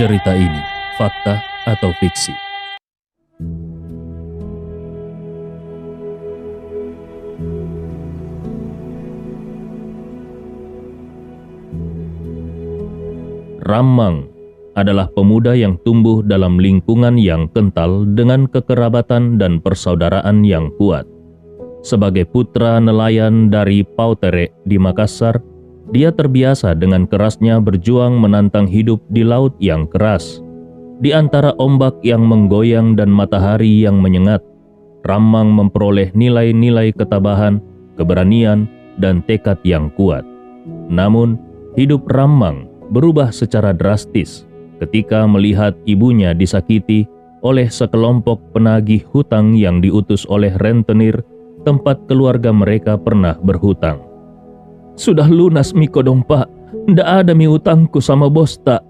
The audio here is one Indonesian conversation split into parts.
Cerita ini fakta atau fiksi? Ramang adalah pemuda yang tumbuh dalam lingkungan yang kental dengan kekerabatan dan persaudaraan yang kuat. Sebagai putra nelayan dari Pautere di Makassar, dia terbiasa dengan kerasnya berjuang menantang hidup di laut yang keras. Di antara ombak yang menggoyang dan matahari yang menyengat, Ramang memperoleh nilai-nilai ketabahan, keberanian, dan tekad yang kuat. Namun, hidup Ramang berubah secara drastis ketika melihat ibunya disakiti oleh sekelompok penagih hutang yang diutus oleh rentenir tempat keluarga mereka pernah berhutang. "Sudah lunas mi kodong pak, ndak ada mi utangku sama bos tak,"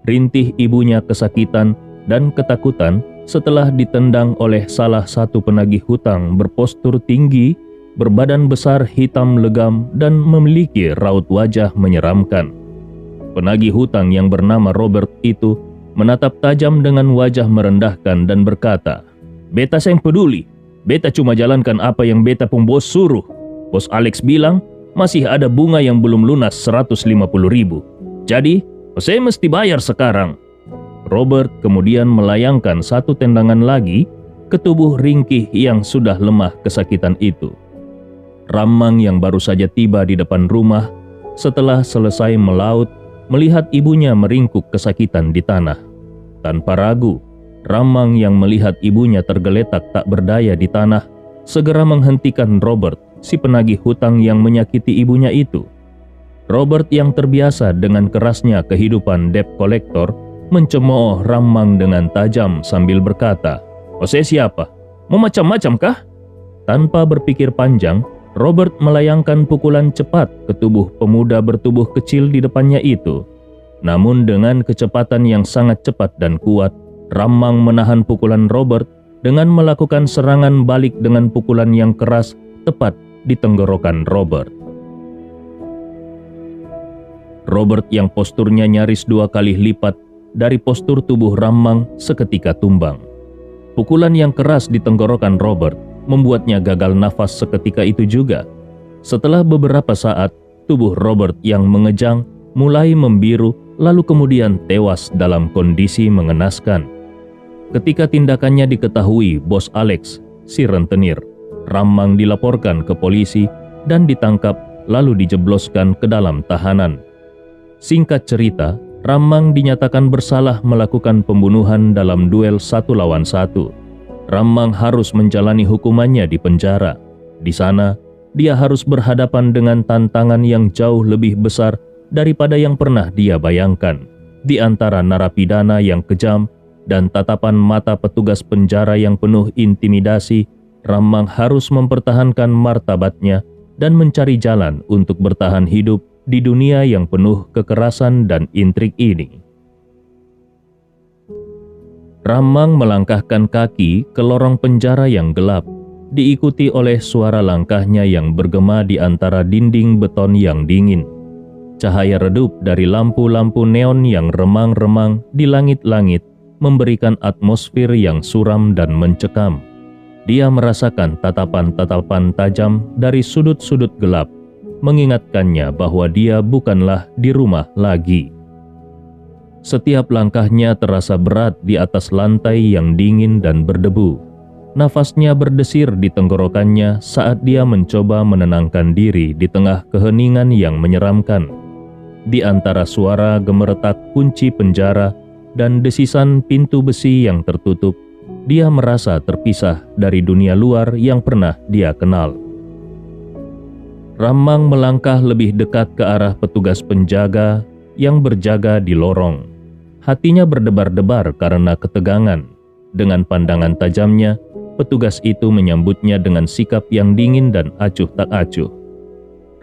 rintih ibunya kesakitan dan ketakutan setelah ditendang oleh salah satu penagih hutang berpostur tinggi, berbadan besar hitam legam dan memiliki raut wajah menyeramkan. Penagih hutang yang bernama Robert itu menatap tajam dengan wajah merendahkan dan berkata, "Beta seng peduli, beta cuma jalankan apa yang beta pun bos suruh. Bos Alex bilang masih ada bunga yang belum lunas 150.000. Jadi, saya mesti bayar sekarang." Robert kemudian melayangkan satu tendangan lagi ke tubuh ringkih yang sudah lemah kesakitan itu. Ramang yang baru saja tiba di depan rumah setelah selesai melaut melihat ibunya meringkuk kesakitan di tanah. Tanpa ragu, Ramang yang melihat ibunya tergeletak tak berdaya di tanah segera menghentikan Robert, si penagih hutang yang menyakiti ibunya itu. Robert yang terbiasa dengan kerasnya kehidupan debt collector mencemooh Ramang dengan tajam sambil berkata, "Ose siapa? Mau macam-macam kah?" Tanpa berpikir panjang, Robert melayangkan pukulan cepat ke tubuh pemuda bertubuh kecil di depannya itu. Namun dengan kecepatan yang sangat cepat dan kuat, Ramang menahan pukulan Robert dengan melakukan serangan balik dengan pukulan yang keras tepat di tenggorokan Robert. Robert yang posturnya nyaris 2 kali lipat dari postur tubuh Ramang seketika tumbang. Pukulan yang keras di tenggorokan Robert membuatnya gagal nafas seketika itu juga. Setelah beberapa saat, tubuh Robert yang mengejang mulai membiru lalu kemudian tewas dalam kondisi mengenaskan. Ketika tindakannya diketahui bos Alex, si rentenir, Ramang dilaporkan ke polisi dan ditangkap lalu dijebloskan ke dalam tahanan. Singkat cerita, Ramang dinyatakan bersalah melakukan pembunuhan dalam duel 1 lawan 1. Ramang harus menjalani hukumannya di penjara. Di sana, dia harus berhadapan dengan tantangan yang jauh lebih besar daripada yang pernah dia bayangkan. Di antara narapidana yang kejam dan tatapan mata petugas penjara yang penuh intimidasi, Ramang harus mempertahankan martabatnya dan mencari jalan untuk bertahan hidup di dunia yang penuh kekerasan dan intrik ini. Ramang melangkahkan kaki ke lorong penjara yang gelap, diikuti oleh suara langkahnya yang bergema di antara dinding beton yang dingin. Cahaya redup dari lampu-lampu neon yang remang-remang di langit-langit memberikan atmosfer yang suram dan mencekam. Dia merasakan tatapan-tatapan tajam dari sudut-sudut gelap, mengingatkannya bahwa dia bukanlah di rumah lagi. Setiap langkahnya terasa berat di atas lantai yang dingin dan berdebu. Nafasnya berdesir di tenggorokannya saat dia mencoba menenangkan diri di tengah keheningan yang menyeramkan. Di antara suara gemeretak kunci penjara dan desisan pintu besi yang tertutup, dia merasa terpisah dari dunia luar yang pernah dia kenal. Ramang melangkah lebih dekat ke arah petugas penjaga yang berjaga di lorong. Hatinya berdebar-debar karena ketegangan. Dengan pandangan tajamnya, petugas itu menyambutnya dengan sikap yang dingin dan acuh tak acuh.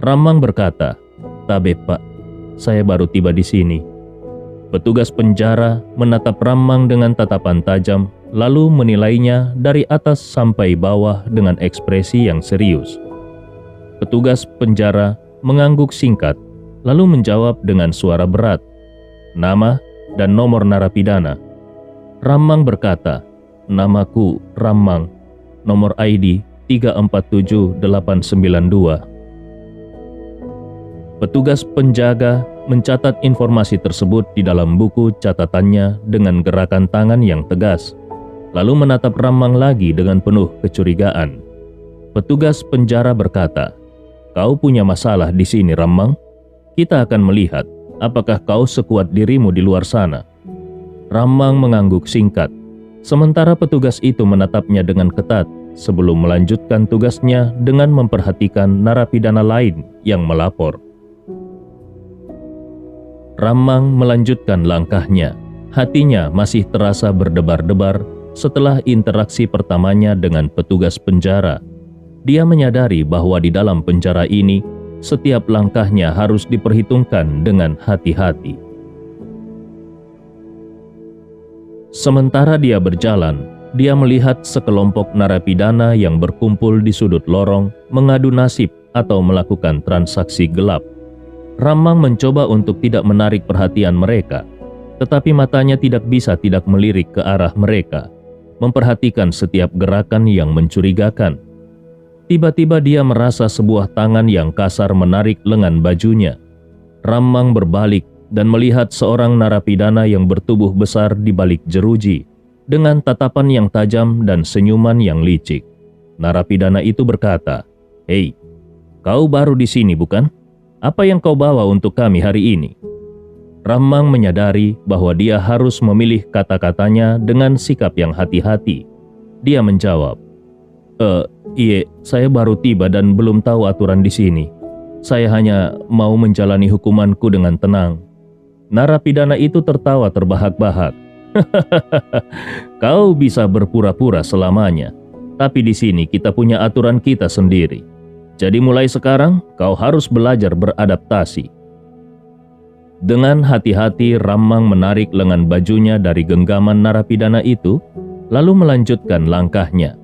Ramang berkata, "Tabe pak, saya baru tiba di sini." Petugas penjara menatap Ramang dengan tatapan tajam, lalu menilainya dari atas sampai bawah dengan ekspresi yang serius. Petugas penjara mengangguk singkat, lalu menjawab dengan suara berat, "Nama dan nomor narapidana. Ramang berkata, "Namaku Ramang, nomor ID 347892. Petugas penjaga mencatat informasi tersebut di dalam buku catatannya dengan gerakan tangan yang tegas, lalu menatap Ramang lagi dengan penuh kecurigaan. Petugas penjara berkata, "Kau punya masalah di sini, Ramang? Kita akan melihat apakah kau sekuat dirimu di luar sana." Ramang mengangguk singkat, sementara petugas itu menatapnya dengan ketat sebelum melanjutkan tugasnya dengan memperhatikan narapidana lain yang melapor. Ramang melanjutkan langkahnya. Hatinya masih terasa berdebar-debar setelah interaksi pertamanya dengan petugas penjara. Dia menyadari bahwa di dalam penjara ini, setiap langkahnya harus diperhitungkan dengan hati-hati. Sementara dia berjalan, dia melihat sekelompok narapidana yang berkumpul di sudut lorong mengadu nasib atau melakukan transaksi gelap. Ramang mencoba untuk tidak menarik perhatian mereka, tetapi matanya tidak bisa tidak melirik ke arah mereka, memperhatikan setiap gerakan yang mencurigakan. Tiba-tiba dia merasa sebuah tangan yang kasar menarik lengan bajunya. Ramang berbalik dan melihat seorang narapidana yang bertubuh besar di balik jeruji, dengan tatapan yang tajam dan senyuman yang licik. Narapidana itu berkata, "Hei, kau baru di sini bukan? Apa yang kau bawa untuk kami hari ini?" Ramang menyadari bahwa dia harus memilih kata-katanya dengan sikap yang hati-hati. Dia menjawab, "Iya, saya baru tiba dan belum tahu aturan di sini. Saya hanya mau menjalani hukumanku dengan tenang." Narapidana itu tertawa terbahak-bahak. "Kau bisa berpura-pura selamanya, tapi di sini kita punya aturan kita sendiri. Jadi mulai sekarang kau harus belajar beradaptasi." Dengan hati-hati Ramang menarik lengan bajunya dari genggaman narapidana itu, lalu melanjutkan langkahnya.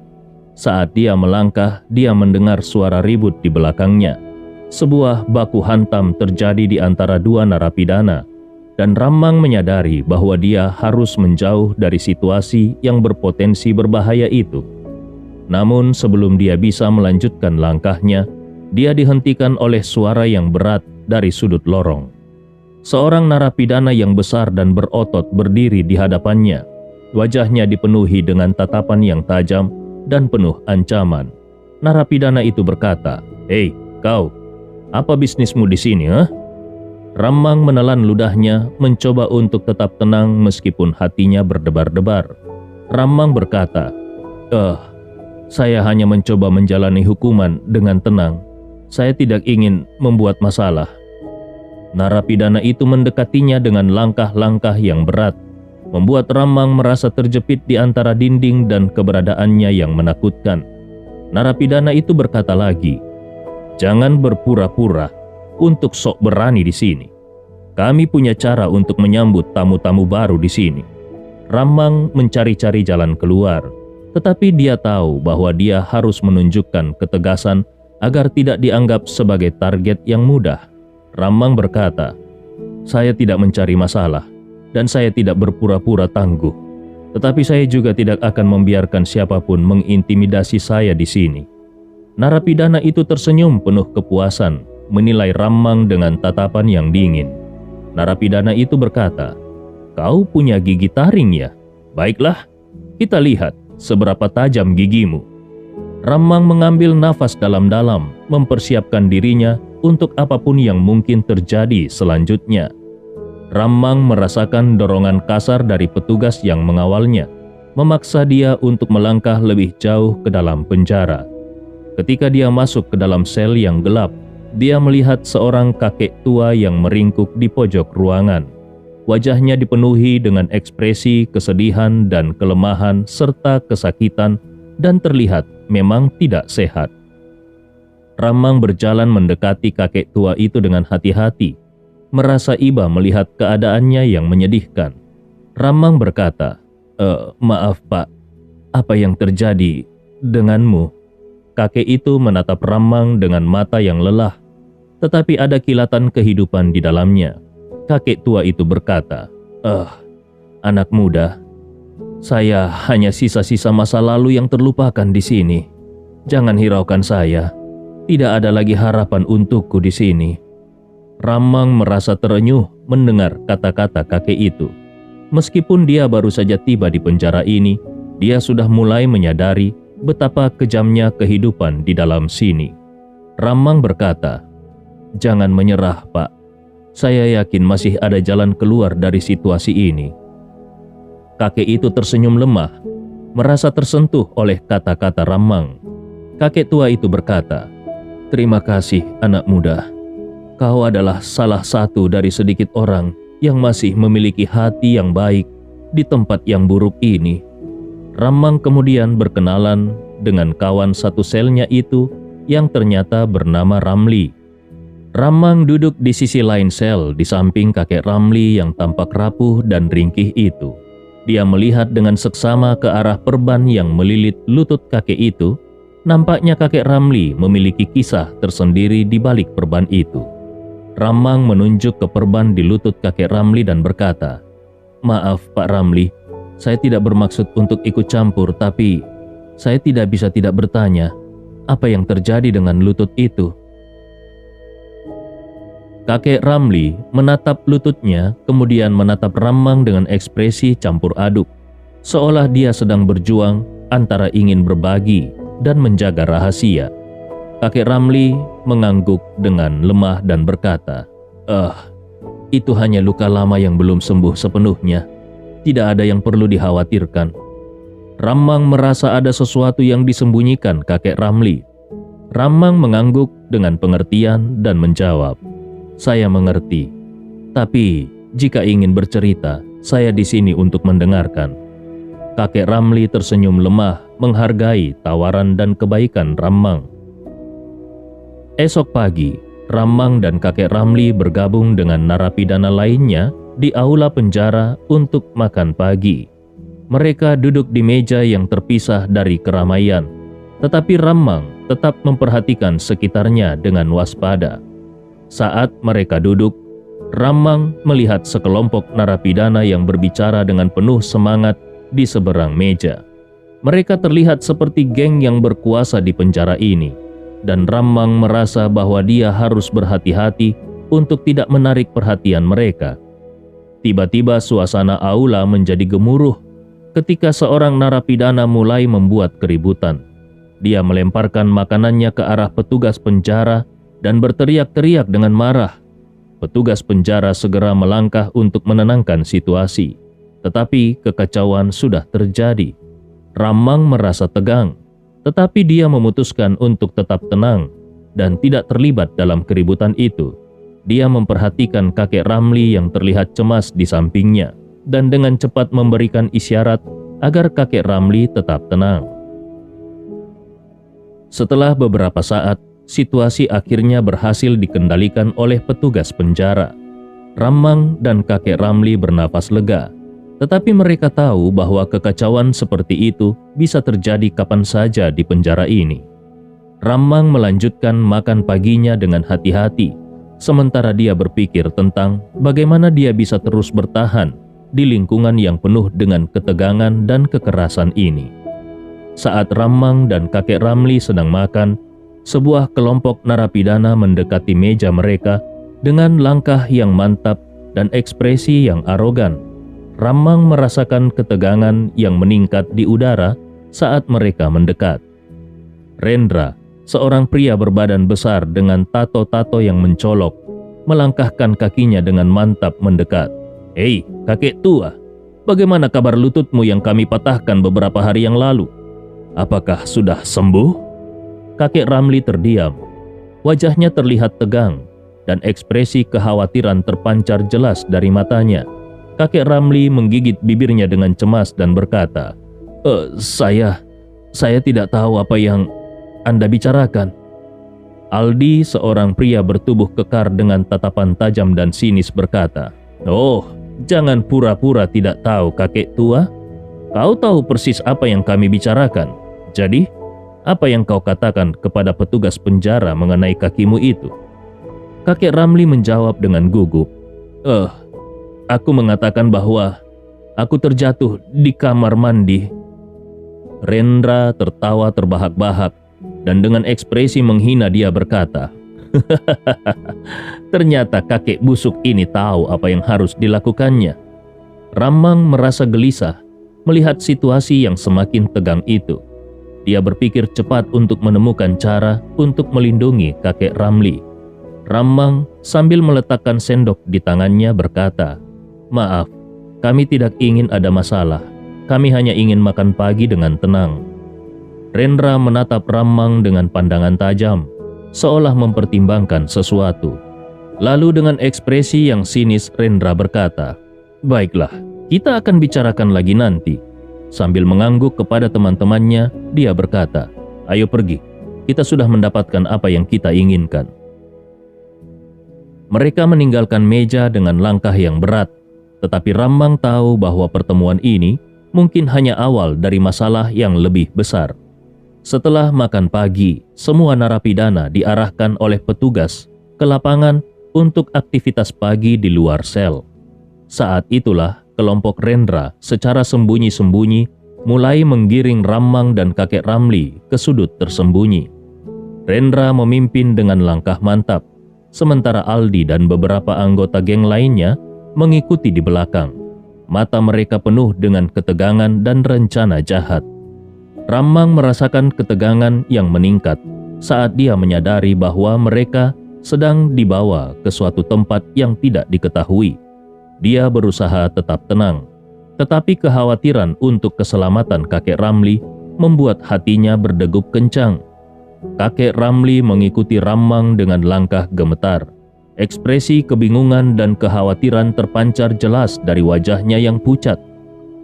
Saat dia melangkah, dia mendengar suara ribut di belakangnya. Sebuah baku hantam terjadi di antara dua narapidana, dan Ramang menyadari bahwa dia harus menjauh dari situasi yang berpotensi berbahaya itu. Namun sebelum dia bisa melanjutkan langkahnya, dia dihentikan oleh suara yang berat dari sudut lorong. Seorang narapidana yang besar dan berotot berdiri di hadapannya. Wajahnya dipenuhi dengan tatapan yang tajam dan penuh ancaman. Narapidana itu berkata, "Hei, kau, apa bisnismu di sini, ha?" Ramang menelan ludahnya, mencoba untuk tetap tenang meskipun hatinya berdebar-debar. Ramang berkata, "Saya hanya mencoba menjalani hukuman dengan tenang. Saya tidak ingin membuat masalah." Narapidana itu mendekatinya dengan langkah-langkah yang berat, membuat Ramang merasa terjepit di antara dinding dan keberadaannya yang menakutkan. Narapidana itu berkata lagi, "Jangan berpura-pura untuk sok berani di sini. Kami punya cara untuk menyambut tamu-tamu baru di sini." Ramang mencari-cari jalan keluar, tetapi dia tahu bahwa dia harus menunjukkan ketegasan agar tidak dianggap sebagai target yang mudah. Ramang berkata, "Saya tidak mencari masalah dan saya tidak berpura-pura tangguh, tetapi saya juga tidak akan membiarkan siapapun mengintimidasi saya di sini." Narapidana itu tersenyum penuh kepuasan, menilai Ramang dengan tatapan yang dingin. Narapidana itu berkata, "Kau punya gigi taring ya? Baiklah, kita lihat seberapa tajam gigimu." Ramang mengambil nafas dalam-dalam, mempersiapkan dirinya untuk apapun yang mungkin terjadi selanjutnya. Ramang merasakan dorongan kasar dari petugas yang mengawalnya, memaksa dia untuk melangkah lebih jauh ke dalam penjara. Ketika dia masuk ke dalam sel yang gelap, dia melihat seorang kakek tua yang meringkuk di pojok ruangan. Wajahnya dipenuhi dengan ekspresi kesedihan dan kelemahan serta kesakitan dan terlihat memang tidak sehat. Ramang berjalan mendekati kakek tua itu dengan hati-hati, merasa iba melihat keadaannya yang menyedihkan. Ramang berkata, "Maaf Pak, apa yang terjadi denganmu?" Kakek itu menatap Ramang dengan mata yang lelah, tetapi ada kilatan kehidupan di dalamnya. Kakek tua itu berkata, Anak muda, saya hanya sisa-sisa masa lalu yang terlupakan di sini. Jangan hiraukan saya. Tidak ada lagi harapan untukku di sini." Ramang merasa terenyuh mendengar kata-kata kakek itu. Meskipun dia baru saja tiba di penjara ini, dia sudah mulai menyadari betapa kejamnya kehidupan di dalam sini. Ramang berkata, "Jangan menyerah, Pak. Saya yakin masih ada jalan keluar dari situasi ini." Kakek itu tersenyum lemah, merasa tersentuh oleh kata-kata Ramang. Kakek tua itu berkata, "Terima kasih, anak muda. Kau adalah salah satu dari sedikit orang yang masih memiliki hati yang baik di tempat yang buruk ini." Ramang kemudian berkenalan dengan kawan satu selnya itu yang ternyata bernama Ramli. Ramang duduk di sisi lain sel di samping kakek Ramli yang tampak rapuh dan ringkih itu. Dia melihat dengan seksama ke arah perban yang melilit lutut kakek itu. Nampaknya kakek Ramli memiliki kisah tersendiri di balik perban itu. Ramang menunjuk ke perban di lutut kakek Ramli dan berkata, "Maaf Pak Ramli, saya tidak bermaksud untuk ikut campur, tapi saya tidak bisa tidak bertanya, apa yang terjadi dengan lutut itu?" Kakek Ramli menatap lututnya, kemudian menatap Ramang dengan ekspresi campur aduk, seolah dia sedang berjuang antara ingin berbagi dan menjaga rahasia. Kakek Ramli mengangguk dengan lemah dan berkata, Itu hanya luka lama yang belum sembuh sepenuhnya. Tidak ada yang perlu dikhawatirkan." Ramang merasa ada sesuatu yang disembunyikan kakek Ramli. Ramang mengangguk dengan pengertian dan menjawab, "Saya mengerti. Tapi jika ingin bercerita, saya di sini untuk mendengarkan." Kakek Ramli tersenyum lemah menghargai tawaran dan kebaikan Ramang. Esok pagi, Ramang dan kakek Ramli bergabung dengan narapidana lainnya di aula penjara untuk makan pagi. Mereka duduk di meja yang terpisah dari keramaian, tetapi Ramang tetap memperhatikan sekitarnya dengan waspada. Saat mereka duduk, Ramang melihat sekelompok narapidana yang berbicara dengan penuh semangat di seberang meja. Mereka terlihat seperti geng yang berkuasa di penjara ini, dan Ramang merasa bahwa dia harus berhati-hati untuk tidak menarik perhatian mereka. Tiba-tiba suasana aula menjadi gemuruh ketika seorang narapidana mulai membuat keributan. Dia melemparkan makanannya ke arah petugas penjara dan berteriak-teriak dengan marah. Petugas penjara segera melangkah untuk menenangkan situasi, tetapi kekacauan sudah terjadi. Ramang merasa tegang, tetapi dia memutuskan untuk tetap tenang dan tidak terlibat dalam keributan itu. Dia memperhatikan kakek Ramli yang terlihat cemas di sampingnya dan dengan cepat memberikan isyarat agar kakek Ramli tetap tenang. Setelah beberapa saat, situasi akhirnya berhasil dikendalikan oleh petugas penjara. Ramang dan kakek Ramli bernafas lega, tetapi mereka tahu bahwa kekacauan seperti itu bisa terjadi kapan saja di penjara ini. Ramang melanjutkan makan paginya dengan hati-hati, sementara dia berpikir tentang bagaimana dia bisa terus bertahan di lingkungan yang penuh dengan ketegangan dan kekerasan ini. Saat Ramang dan kakek Ramli sedang makan, sebuah kelompok narapidana mendekati meja mereka dengan langkah yang mantap dan ekspresi yang arogan. Ramang merasakan ketegangan yang meningkat di udara saat mereka mendekat. Rendra, seorang pria berbadan besar dengan tato-tato yang mencolok, melangkahkan kakinya dengan mantap mendekat. "Hei, kakek tua, bagaimana kabar lututmu yang kami patahkan beberapa hari yang lalu? Apakah sudah sembuh?" Kakek Ramli terdiam. Wajahnya terlihat tegang dan ekspresi kekhawatiran terpancar jelas dari matanya. Kakek Ramli menggigit bibirnya dengan cemas dan berkata, Saya tidak tahu apa yang Anda bicarakan." Aldi, seorang pria bertubuh kekar dengan tatapan tajam dan sinis berkata, "Oh, jangan pura-pura tidak tahu kakek tua. Kau tahu persis apa yang kami bicarakan. Jadi, apa yang kau katakan kepada petugas penjara mengenai kakimu itu?" Kakek Ramli menjawab dengan gugup, Aku mengatakan bahwa aku terjatuh di kamar mandi. Rendra tertawa terbahak-bahak dan dengan ekspresi menghina dia berkata, "Ternyata kakek busuk ini tahu apa yang harus dilakukannya." Ramang merasa gelisah melihat situasi yang semakin tegang itu. Dia berpikir cepat untuk menemukan cara untuk melindungi kakek Ramli. Ramang sambil meletakkan sendok di tangannya berkata, "Maaf, kami tidak ingin ada masalah. Kami hanya ingin makan pagi dengan tenang." Rendra menatap Ramang dengan pandangan tajam, seolah mempertimbangkan sesuatu. Lalu dengan ekspresi yang sinis Rendra berkata, "Baiklah, kita akan bicarakan lagi nanti." Sambil mengangguk kepada teman-temannya, dia berkata, "Ayo pergi, kita sudah mendapatkan apa yang kita inginkan." Mereka meninggalkan meja dengan langkah yang berat, tetapi Ramang tahu bahwa pertemuan ini mungkin hanya awal dari masalah yang lebih besar. Setelah makan pagi, semua narapidana diarahkan oleh petugas ke lapangan untuk aktivitas pagi di luar sel. Saat itulah kelompok Rendra secara sembunyi-sembunyi mulai menggiring Ramang dan kakek Ramli ke sudut tersembunyi. Rendra memimpin dengan langkah mantap, sementara Aldi dan beberapa anggota geng lainnya mengikuti di belakang. Mata mereka penuh dengan ketegangan dan rencana jahat. Ramang merasakan ketegangan yang meningkat saat dia menyadari bahwa mereka sedang dibawa ke suatu tempat yang tidak diketahui. Dia berusaha tetap tenang, tetapi kekhawatiran untuk keselamatan kakek Ramli membuat hatinya berdegup kencang. Kakek Ramli mengikuti Ramang dengan langkah gemetar. Ekspresi kebingungan dan kekhawatiran terpancar jelas dari wajahnya yang pucat.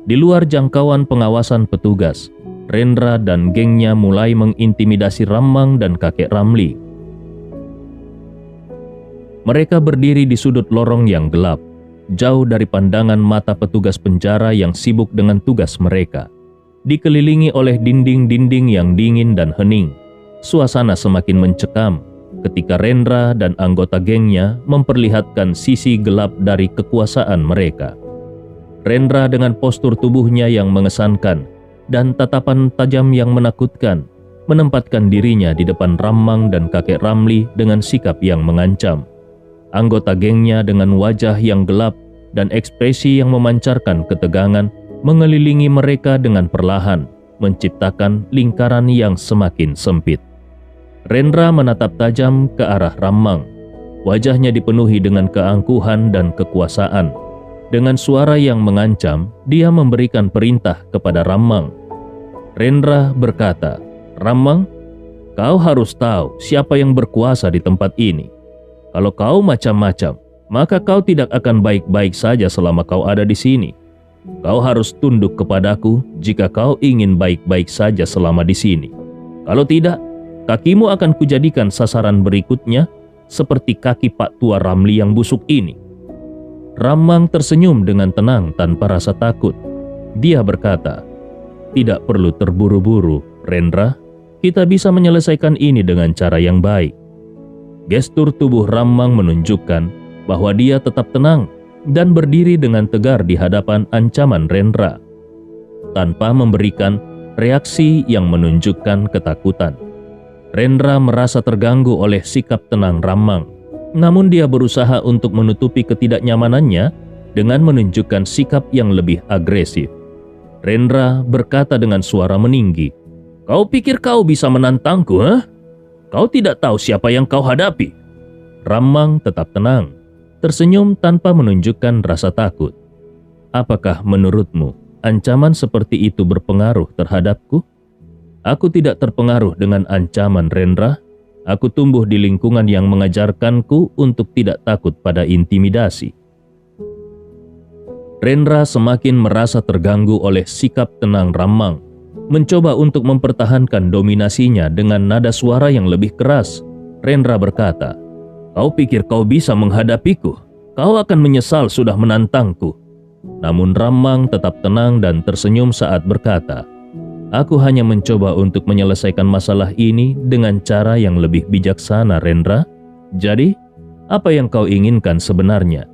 Di luar jangkauan pengawasan petugas, Rendra dan gengnya mulai mengintimidasi Ramang dan kakek Ramli. Mereka berdiri di sudut lorong yang gelap, jauh dari pandangan mata petugas penjara yang sibuk dengan tugas mereka. Dikelilingi oleh dinding-dinding yang dingin dan hening, suasana semakin mencekam ketika Rendra dan anggota gengnya memperlihatkan sisi gelap dari kekuasaan mereka. Rendra dengan postur tubuhnya yang mengesankan dan tatapan tajam yang menakutkan menempatkan dirinya di depan Ramang dan kakek Ramli dengan sikap yang mengancam. Anggota gengnya dengan wajah yang gelap dan ekspresi yang memancarkan ketegangan mengelilingi mereka dengan perlahan, menciptakan lingkaran yang semakin sempit. Rendra menatap tajam ke arah Ramang. Wajahnya dipenuhi dengan keangkuhan dan kekuasaan. Dengan suara yang mengancam, dia memberikan perintah kepada Ramang. Rendra berkata, "Ramang, kau harus tahu siapa yang berkuasa di tempat ini. Kalau kau macam-macam, maka kau tidak akan baik-baik saja selama kau ada di sini. Kau harus tunduk kepadaku jika kau ingin baik-baik saja selama di sini. Kalau tidak, kakimu akan kujadikan sasaran berikutnya seperti kaki Pak Tua Ramli yang busuk ini." Ramang tersenyum dengan tenang tanpa rasa takut. Dia berkata, "Tidak perlu terburu-buru, Rendra. Kita bisa menyelesaikan ini dengan cara yang baik." Gestur tubuh Ramang menunjukkan bahwa dia tetap tenang dan berdiri dengan tegar di hadapan ancaman Rendra, tanpa memberikan reaksi yang menunjukkan ketakutan. Rendra merasa terganggu oleh sikap tenang Ramang, namun dia berusaha untuk menutupi ketidaknyamanannya dengan menunjukkan sikap yang lebih agresif. Rendra berkata dengan suara meninggi, "Kau pikir kau bisa menantangku, ha? Kau tidak tahu siapa yang kau hadapi." Ramang tetap tenang, tersenyum tanpa menunjukkan rasa takut. "Apakah menurutmu ancaman seperti itu berpengaruh terhadapku?" "Aku tidak terpengaruh dengan ancaman, Rendra. Aku tumbuh di lingkungan yang mengajarkanku untuk tidak takut pada intimidasi." Rendra semakin merasa terganggu oleh sikap tenang Ramang, mencoba untuk mempertahankan dominasinya dengan nada suara yang lebih keras. Rendra berkata, "Kau pikir kau bisa menghadapiku? Kau akan menyesal sudah menantangku." Namun Ramang tetap tenang dan tersenyum saat berkata, "Aku hanya mencoba untuk menyelesaikan masalah ini dengan cara yang lebih bijaksana, Rendra. Jadi, apa yang kau inginkan sebenarnya?"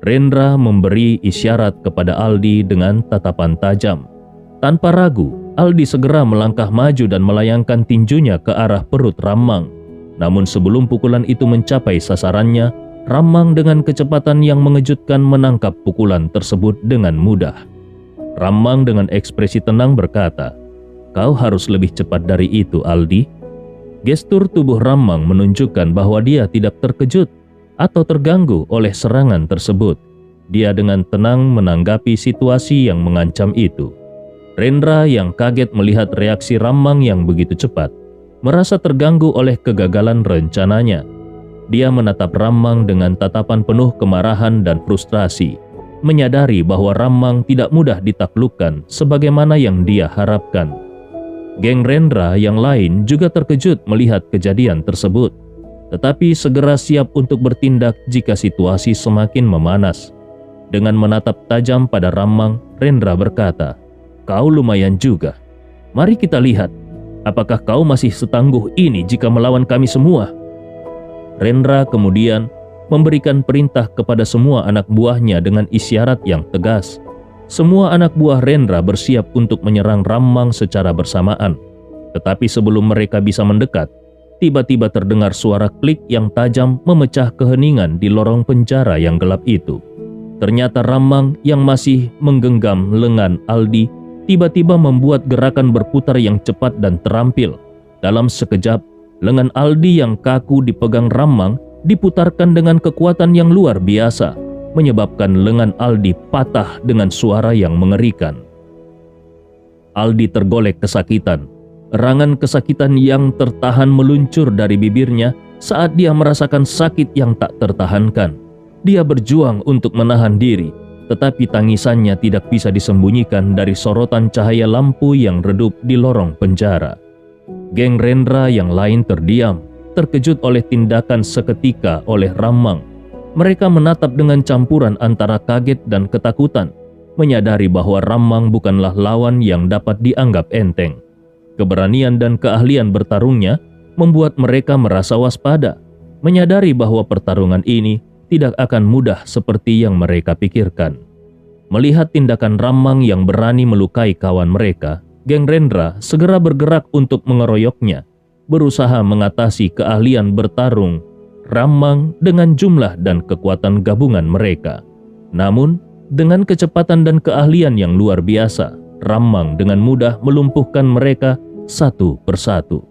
Rendra memberi isyarat kepada Aldi dengan tatapan tajam. Tanpa ragu, Aldi segera melangkah maju dan melayangkan tinjunya ke arah perut Rammang. Namun sebelum pukulan itu mencapai sasarannya, Rammang dengan kecepatan yang mengejutkan menangkap pukulan tersebut dengan mudah. Rammang dengan ekspresi tenang berkata, "Kau harus lebih cepat dari itu, Aldi." Gestur tubuh Rammang menunjukkan bahwa dia tidak terkejut atau terganggu oleh serangan tersebut. Dia dengan tenang menanggapi situasi yang mengancam itu. Rendra yang kaget melihat reaksi Rammang yang begitu cepat, merasa terganggu oleh kegagalan rencananya. Dia menatap Rammang dengan tatapan penuh kemarahan dan frustrasi, menyadari bahwa Rammang tidak mudah ditaklukkan sebagaimana yang dia harapkan. Geng Rendra yang lain juga terkejut melihat kejadian tersebut, tetapi segera siap untuk bertindak jika situasi semakin memanas. Dengan menatap tajam pada Rammang, Rendra berkata, "Kau lumayan juga. Mari kita lihat, apakah kau masih setangguh ini jika melawan kami semua?" Rendra kemudian memberikan perintah kepada semua anak buahnya dengan isyarat yang tegas. Semua anak buah Rendra bersiap untuk menyerang Rammang secara bersamaan. Tetapi sebelum mereka bisa mendekat, tiba-tiba terdengar suara klik yang tajam memecah keheningan di lorong penjara yang gelap itu. Ternyata Rammang yang masih menggenggam lengan Aldi tiba-tiba membuat gerakan berputar yang cepat dan terampil. Dalam sekejap, lengan Aldi yang kaku dipegang Rammang diputarkan dengan kekuatan yang luar biasa, menyebabkan lengan Aldi patah dengan suara yang mengerikan. Aldi tergolek kesakitan. Erangan kesakitan yang tertahan meluncur dari bibirnya saat dia merasakan sakit yang tak tertahankan. Dia berjuang untuk menahan diri, tetapi tangisannya tidak bisa disembunyikan dari sorotan cahaya lampu yang redup di lorong penjara. Geng Rendra yang lain terdiam, terkejut oleh tindakan seketika oleh Rammang. Mereka menatap dengan campuran antara kaget dan ketakutan, menyadari bahwa Rammang bukanlah lawan yang dapat dianggap enteng. Keberanian dan keahlian bertarungnya membuat mereka merasa waspada, menyadari bahwa pertarungan ini tidak akan mudah seperti yang mereka pikirkan. Melihat tindakan Rammang yang berani melukai kawan mereka, geng Rendra segera bergerak untuk mengeroyoknya, berusaha mengatasi keahlian bertarung Rammang dengan jumlah dan kekuatan gabungan mereka. Namun, dengan kecepatan dan keahlian yang luar biasa, Rammang dengan mudah melumpuhkan mereka satu persatu.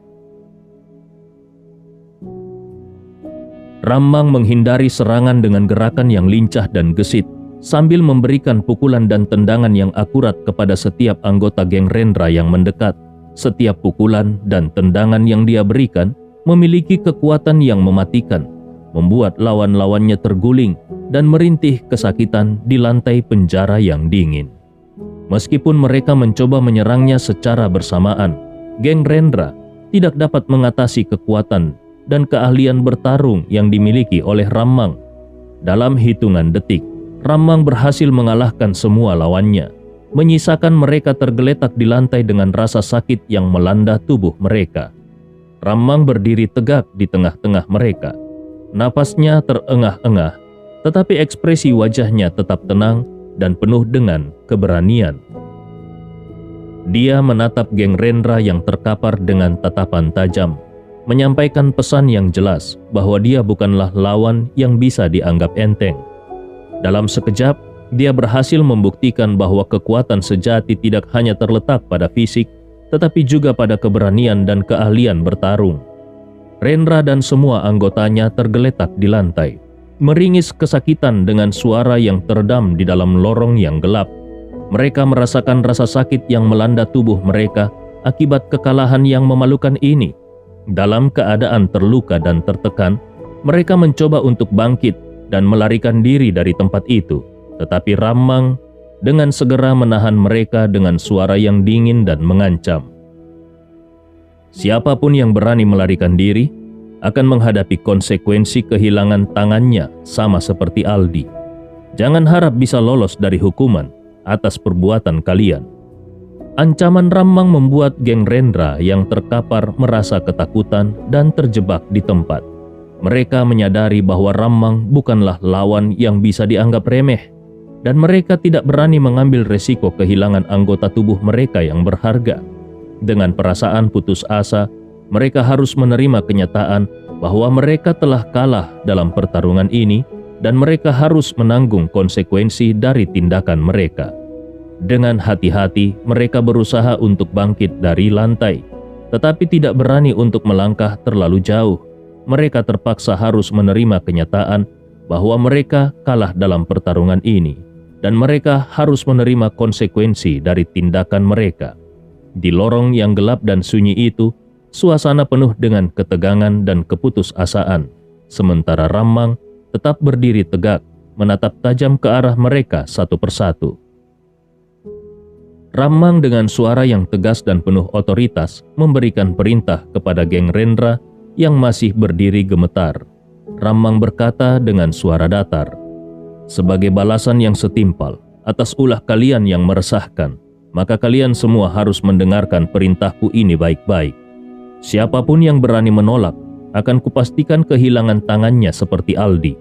Rammang menghindari serangan dengan gerakan yang lincah dan gesit, sambil memberikan pukulan dan tendangan yang akurat kepada setiap anggota geng Rendra yang mendekat. Setiap pukulan dan tendangan yang dia berikan memiliki kekuatan yang mematikan, membuat lawan-lawannya terguling dan merintih kesakitan di lantai penjara yang dingin. Meskipun mereka mencoba menyerangnya secara bersamaan, geng Rendra tidak dapat mengatasi kekuatan dan keahlian bertarung yang dimiliki oleh Rammang. Dalam hitungan detik, Rammang berhasil mengalahkan semua lawannya, menyisakan mereka tergeletak di lantai dengan rasa sakit yang melanda tubuh mereka. Rammang berdiri tegak di tengah-tengah mereka. Napasnya terengah-engah, tetapi ekspresi wajahnya tetap tenang dan penuh dengan keberanian. Dia menatap geng Rendra yang terkapar dengan tatapan tajam, menyampaikan pesan yang jelas bahwa dia bukanlah lawan yang bisa dianggap enteng. Dalam sekejap, dia berhasil membuktikan bahwa kekuatan sejati tidak hanya terletak pada fisik, tetapi juga pada keberanian dan keahlian bertarung. Rendra dan semua anggotanya tergeletak di lantai, meringis kesakitan dengan suara yang teredam di dalam lorong yang gelap. Mereka merasakan rasa sakit yang melanda tubuh mereka akibat kekalahan yang memalukan ini. Dalam keadaan terluka dan tertekan, mereka mencoba untuk bangkit dan melarikan diri dari tempat itu. Tetapi Rammang dengan segera menahan mereka dengan suara yang dingin dan mengancam. Siapapun yang berani melarikan diri akan menghadapi konsekuensi kehilangan tangannya sama seperti Aldi. Jangan harap bisa lolos dari hukuman atas perbuatan kalian. Ancaman Rammang membuat geng Rendra yang terkapar merasa ketakutan dan terjebak di tempat. Mereka menyadari bahwa Rammang bukanlah lawan yang bisa dianggap remeh, dan mereka tidak berani mengambil resiko kehilangan anggota tubuh mereka yang berharga. Dengan perasaan putus asa, mereka harus menerima kenyataan bahwa mereka telah kalah dalam pertarungan ini dan mereka harus menanggung konsekuensi dari tindakan mereka. Dengan hati-hati, mereka berusaha untuk bangkit dari lantai, tetapi tidak berani untuk melangkah terlalu jauh. Mereka terpaksa harus menerima kenyataan bahwa mereka kalah dalam pertarungan ini, dan mereka harus menerima konsekuensi dari tindakan mereka. Di lorong yang gelap dan sunyi itu, suasana penuh dengan ketegangan dan keputusasaan, sementara Rammang tetap berdiri tegak, menatap tajam ke arah mereka satu persatu. Rammang dengan suara yang tegas dan penuh otoritas memberikan perintah kepada geng Rendra yang masih berdiri gemetar. Rammang berkata dengan suara datar, "Sebagai balasan yang setimpal atas ulah kalian yang meresahkan, maka kalian semua harus mendengarkan perintahku ini baik-baik. Siapapun yang berani menolak, akan kupastikan kehilangan tangannya seperti Aldi."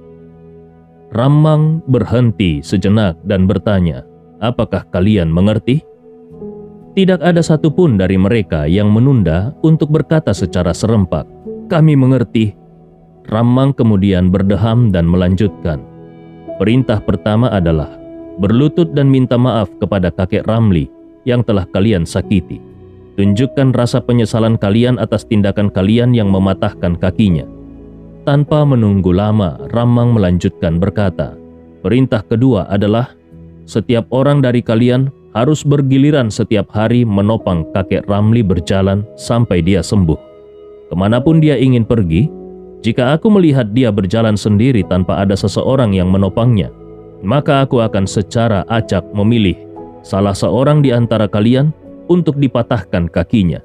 Rammang berhenti sejenak dan bertanya, "Apakah kalian mengerti?" Tidak ada satupun dari mereka yang menunda untuk berkata secara serempak, "Kami mengerti." Rammang kemudian berdeham dan melanjutkan, "Perintah pertama adalah berlutut dan minta maaf kepada kakek Ramli yang telah kalian sakiti. Tunjukkan rasa penyesalan kalian atas tindakan kalian yang mematahkan kakinya." Tanpa menunggu lama, Rammang melanjutkan berkata, "Perintah kedua adalah setiap orang dari kalian harus bergiliran setiap hari menopang kakek Ramli berjalan sampai dia sembuh. Kemanapun dia ingin pergi, jika aku melihat dia berjalan sendiri tanpa ada seseorang yang menopangnya, maka aku akan secara acak memilih salah seorang di antara kalian untuk dipatahkan kakinya."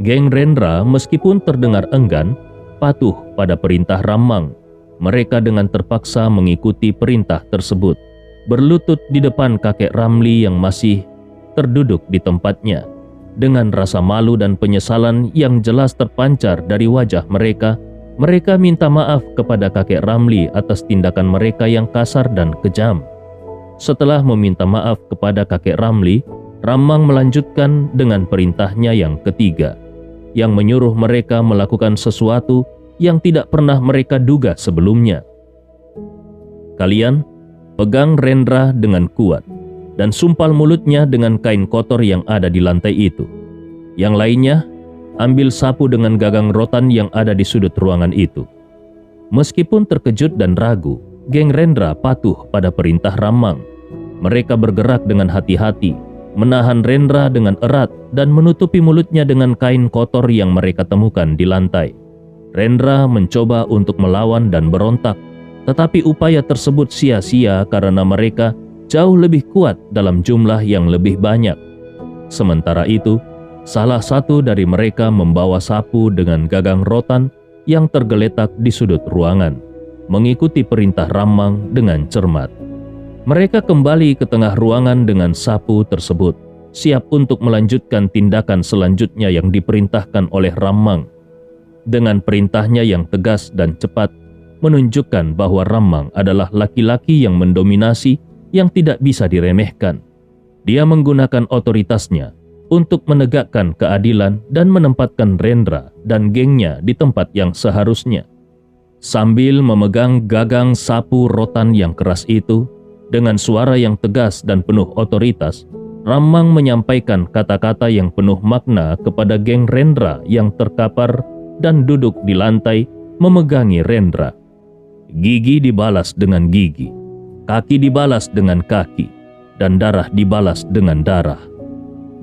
Geng Rendra meskipun terdengar enggan, patuh pada perintah Rammang. Mereka dengan terpaksa mengikuti perintah tersebut, berlutut di depan kakek Ramli yang masih terduduk di tempatnya. Dengan rasa malu dan penyesalan yang jelas terpancar dari wajah mereka, mereka minta maaf kepada kakek Ramli atas tindakan mereka yang kasar dan kejam. Setelah meminta maaf kepada kakek Ramli, Rammang melanjutkan dengan perintahnya yang ketiga, yang menyuruh mereka melakukan sesuatu yang tidak pernah mereka duga sebelumnya. "Kalian pegang Rendra dengan kuat dan sumpal mulutnya dengan kain kotor yang ada di lantai itu. Yang lainnya, ambil sapu dengan gagang rotan yang ada di sudut ruangan itu." Meskipun terkejut dan ragu, geng Rendra patuh pada perintah Rammang. Mereka bergerak dengan hati-hati, menahan Rendra dengan erat dan menutupi mulutnya dengan kain kotor yang mereka temukan di lantai. Rendra mencoba untuk melawan dan berontak, tetapi upaya tersebut sia-sia karena mereka jauh lebih kuat dalam jumlah yang lebih banyak. Sementara itu, salah satu dari mereka membawa sapu dengan gagang rotan yang tergeletak di sudut ruangan, mengikuti perintah Rammang dengan cermat. Mereka kembali ke tengah ruangan dengan sapu tersebut, siap untuk melanjutkan tindakan selanjutnya yang diperintahkan oleh Rammang. Dengan perintahnya yang tegas dan cepat, menunjukkan bahwa Rammang adalah laki-laki yang mendominasi yang tidak bisa diremehkan. Dia menggunakan otoritasnya untuk menegakkan keadilan dan menempatkan Rendra dan gengnya di tempat yang seharusnya. Sambil memegang gagang sapu rotan yang keras itu, dengan suara yang tegas dan penuh otoritas, Rammang menyampaikan kata-kata yang penuh makna kepada geng Rendra yang terkapar dan duduk di lantai memegangi Rendra. Gigi dibalas dengan gigi, kaki dibalas dengan kaki, dan darah dibalas dengan darah.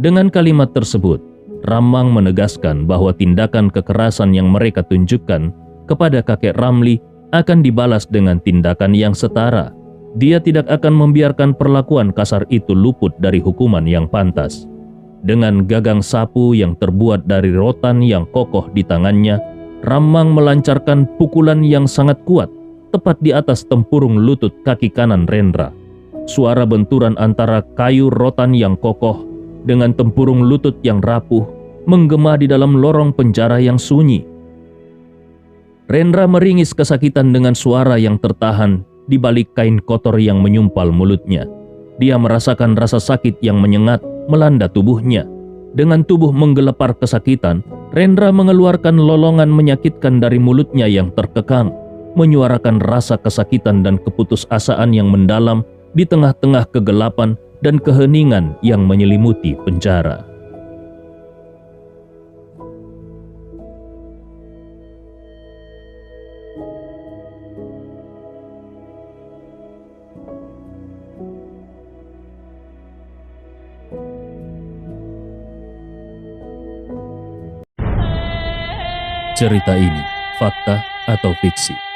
Dengan kalimat tersebut, Rammang menegaskan bahwa tindakan kekerasan yang mereka tunjukkan kepada kakek Ramli akan dibalas dengan tindakan yang setara. Dia tidak akan membiarkan perlakuan kasar itu luput dari hukuman yang pantas. Dengan gagang sapu yang terbuat dari rotan yang kokoh di tangannya, Rammang melancarkan pukulan yang sangat kuat tepat di atas tempurung lutut kaki kanan Rendra. Suara benturan antara kayu rotan yang kokoh dengan tempurung lutut yang rapuh menggema di dalam lorong penjara yang sunyi. Rendra meringis kesakitan dengan suara yang tertahan di balik kain kotor yang menyumpal mulutnya. Dia merasakan rasa sakit yang menyengat melanda tubuhnya. Dengan tubuh menggelepar kesakitan, Rendra mengeluarkan lolongan menyakitkan dari mulutnya yang terkekang, menyuarakan rasa kesakitan dan keputusasaan yang mendalam di tengah-tengah kegelapan dan keheningan yang menyelimuti penjara. Cerita ini fakta atau fiksi?